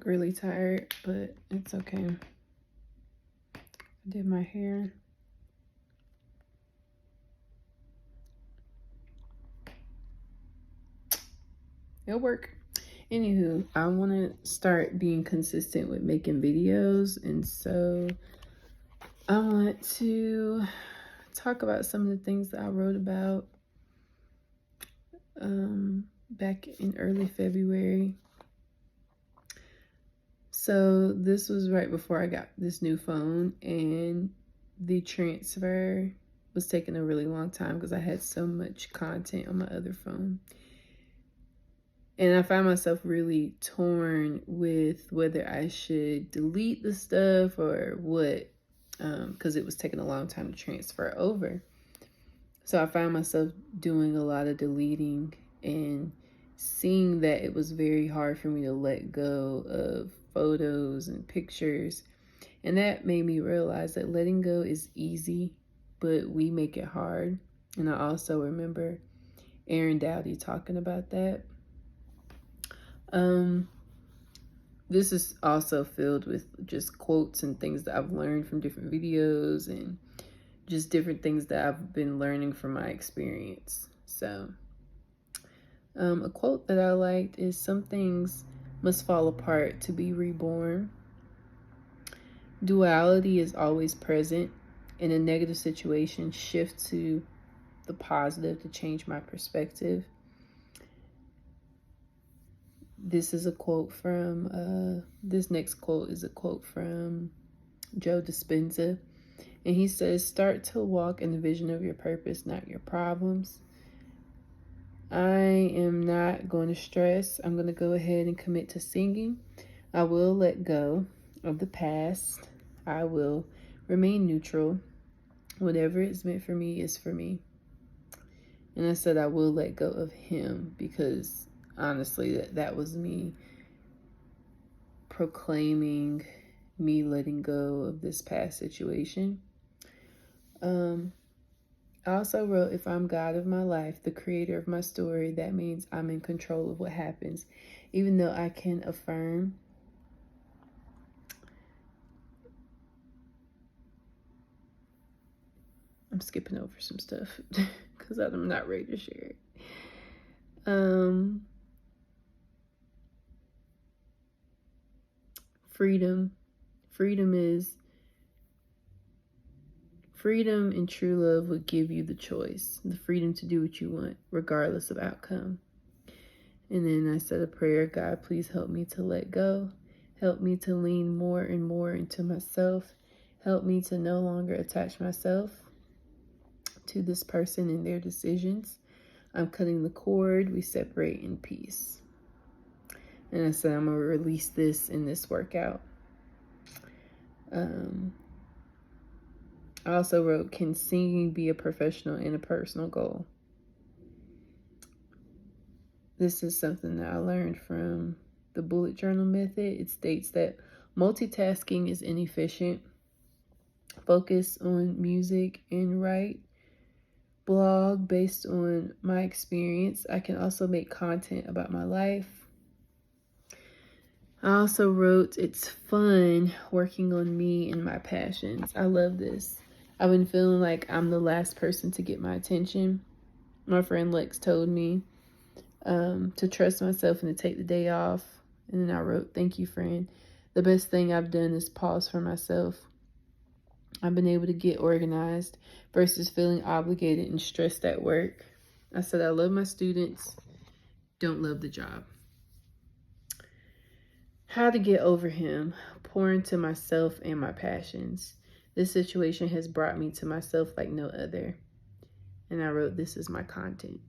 look really tired, but it's okay. I did my hair. It'll work. Anywho, I want to start being consistent with making videos, and so I want to talk about some of the things that I wrote about back in early February. So this was right before I got this new phone, and the transfer was taking a really long time because I had so much content on my other phone. And I found myself really torn with whether I should delete the stuff or what, because it was taking a long time to transfer over. So I found myself doing a lot of deleting and seeing that it was very hard for me to let go of photos and pictures. And that made me realize that letting go is easy, but we make it hard. And I also remember Aaron Dowdy talking about that. This is also filled with just quotes and things that I've learned from different videos and just different things that I've been learning from my experience. So, a quote that I liked is, "Some things must fall apart to be reborn. Duality is always present. In a negative situation, shift to the positive to change my perspective." This is a quote from, this next quote is a quote from Joe Dispenza. And he says, "Start to walk in the vision of your purpose, not your problems." I am not going to stress. I'm going to go ahead and commit to singing. I will let go of the past. I will remain neutral. Whatever is meant for me is for me. And I said I will let go of him because honestly, that was me proclaiming me letting go of this past situation. I also wrote, "If I'm God of my life, the creator of my story, that means I'm in control of what happens." Even though I can affirm, I'm skipping over some stuff because I'm not ready to share it. Freedom. Freedom and true love would give you the choice, the freedom to do what you want, regardless of outcome. And then I said a prayer, "God, please help me to let go. Help me to lean more and more into myself. Help me to no longer attach myself to this person and their decisions. I'm cutting the cord. We separate in peace." And I said I'm going to release this in this workout. I also wrote, "Can singing be a professional and a personal goal?" This is something that I learned from the bullet journal method. It states that multitasking is inefficient. Focus on music and write. Blog based on my experience. I can also make content about my life. I also wrote, "It's fun working on me and my passions." I love this. I've been feeling like I'm the last person to get my attention. My friend Lex told me to trust myself and to take the day off. And then I wrote, "Thank you, friend. The best thing I've done is pause for myself. I've been able to get organized versus feeling obligated and stressed at work." I said I love my students, don't love the job. How to get over him. Pour into myself and my passions. This situation has brought me to myself like no other. And I wrote, "This is my content."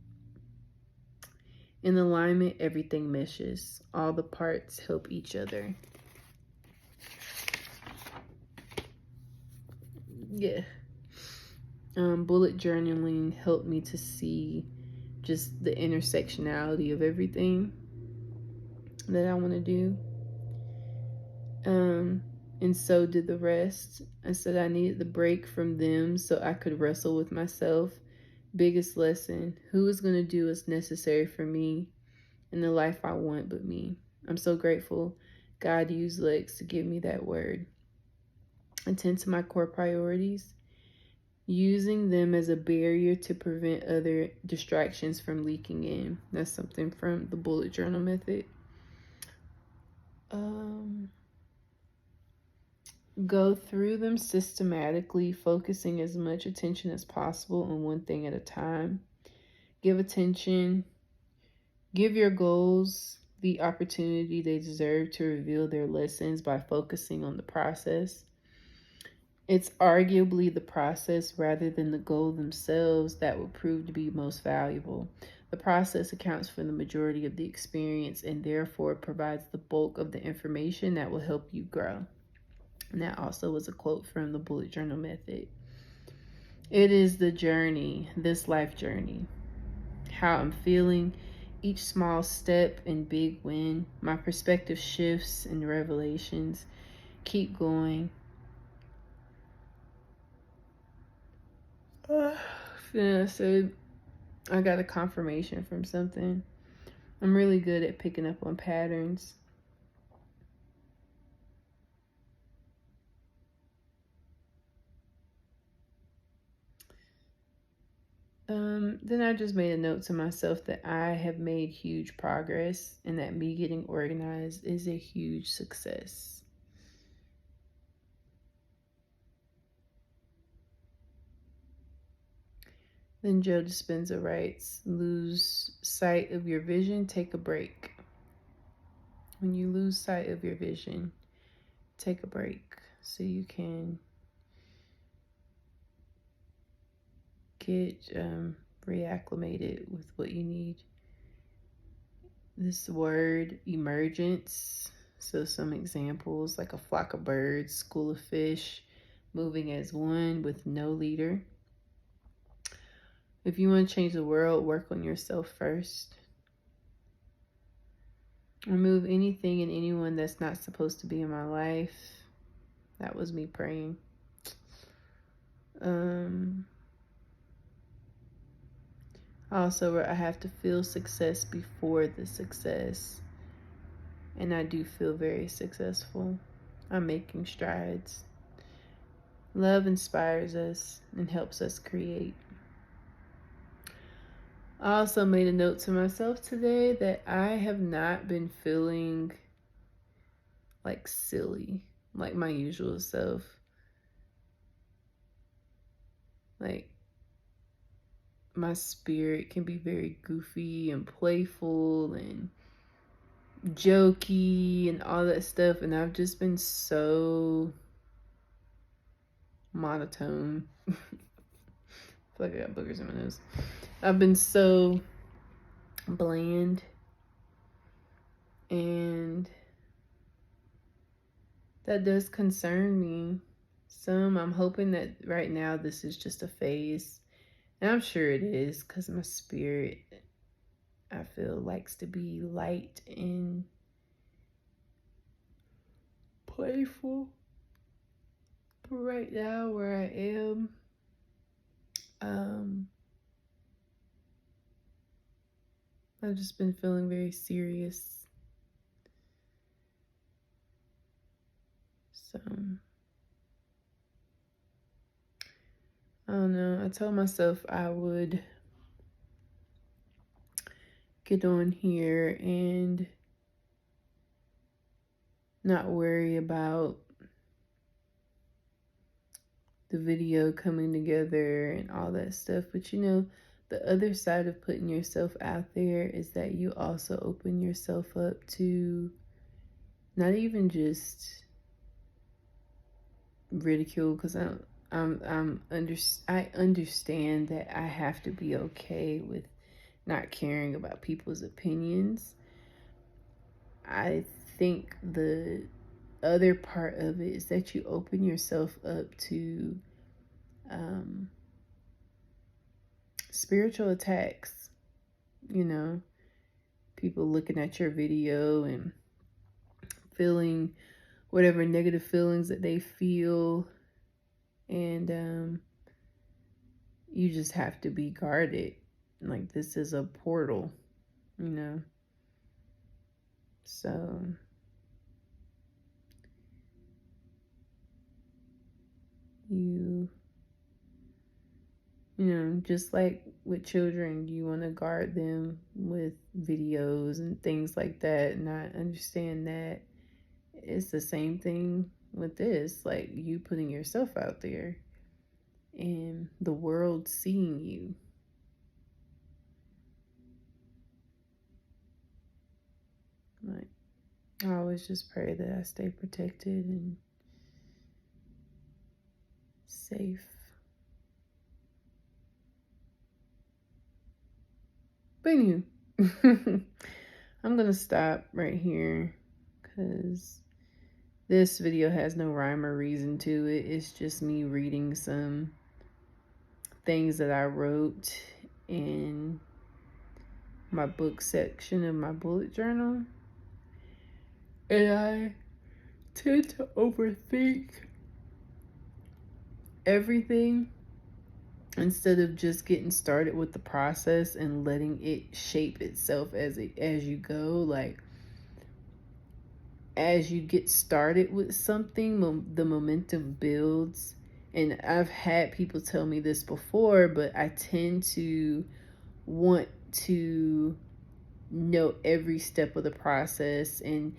In alignment, everything meshes. All the parts help each other. Yeah. Bullet journaling helped me to see just the intersectionality of everything that I want to do. And so did the rest. I said I needed the break from them so I could wrestle with myself. Biggest lesson: who is going to do what's necessary for me and the life I want but me? I'm so grateful God used Lex to give me that word. Attend to my core priorities, using them as a barrier to prevent other distractions from leaking in. That's something from the bullet journal method. Go through them systematically, focusing as much attention as possible on one thing at a time. Give your goals the opportunity they deserve to reveal their lessons by focusing on the process. It's arguably the process rather than the goal themselves that will prove to be most valuable. The process accounts for the majority of the experience and therefore provides the bulk of the information that will help you grow. And that also was a quote from the bullet journal method. It is the journey, this life journey, how I'm feeling, each small step and big win, my perspective shifts and revelations. Keep going. Yeah, so I got a confirmation from something. I'm really good at picking up on patterns. Then I just made a note to myself that I have made huge progress and that me getting organized is a huge success. Then Joe Dispenza writes, lose sight of your vision, take a break. When you lose sight of your vision, take a break so you can get reacclimated with what you need. This word, emergence. So some examples, like a flock of birds, school of fish, moving as one with no leader. If you want to change the world, work on yourself first. Remove anything and anyone that's not supposed to be in my life. That was me praying. Also, I have to feel success before the success. And I do feel very successful. I'm making strides. Love inspires us and helps us create. I also made a note to myself today that I have not been feeling like silly, like my usual self. Like, my spirit can be very goofy and playful and jokey and all that stuff, and I've just been so monotone. I feel like I got boogers in my nose. I've been so bland, and that does concern me some. I'm hoping that right now this is just a phase, and I'm sure it is, because my spirit, I feel, likes to be light and playful. But right now, where I am, I've just been feeling very serious. So, I don't know. I told myself I would get on here and not worry about the video coming together and all that stuff. But you know, the other side of putting yourself out there is that you also open yourself up to not even just ridicule, because I understand that I have to be okay with not caring about people's opinions. I think the other part of it is that you open yourself up to spiritual attacks. You know, people looking at your video and feeling whatever negative feelings that they feel, and you just have to be guarded. Like, this is a portal, you know. So You know, just like with children, you want to guard them with videos and things like that. And I understand that it's the same thing with this, like you putting yourself out there and the world seeing you. Like, I always just pray that I stay protected and safe. But anyway, I'm gonna stop right here because this video has no rhyme or reason to it. It's just me reading some things that I wrote in my book section of my bullet journal. And I tend to overthink everything instead of just getting started with the process and letting it shape itself as you go. Like, as you get started with something, the momentum builds. And I've had people tell me this before, but I tend to want to know every step of the process and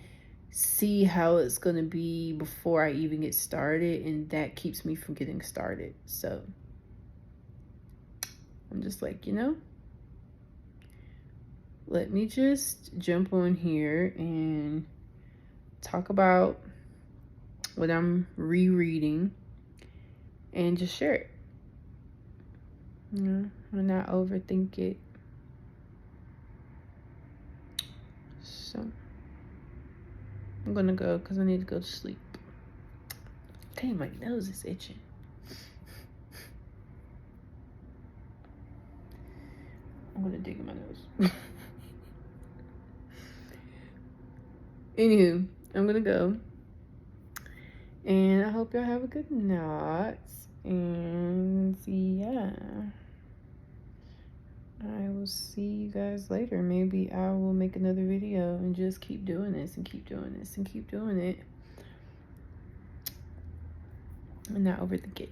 see how it's going to be before I even get started, and that keeps me from getting started. So I'm just like, let me just jump on here and talk about what I'm rereading and just share it. And not overthink it. So I'm gonna go because I need to go to sleep. Dang, my nose is itching. I'm gonna dig in my nose. Anywho, I'm gonna go. And I hope y'all have a good night. And yeah, I will see you guys later. Maybe I will make another video and just keep doing this and keep doing this and keep doing it. And not overthink it.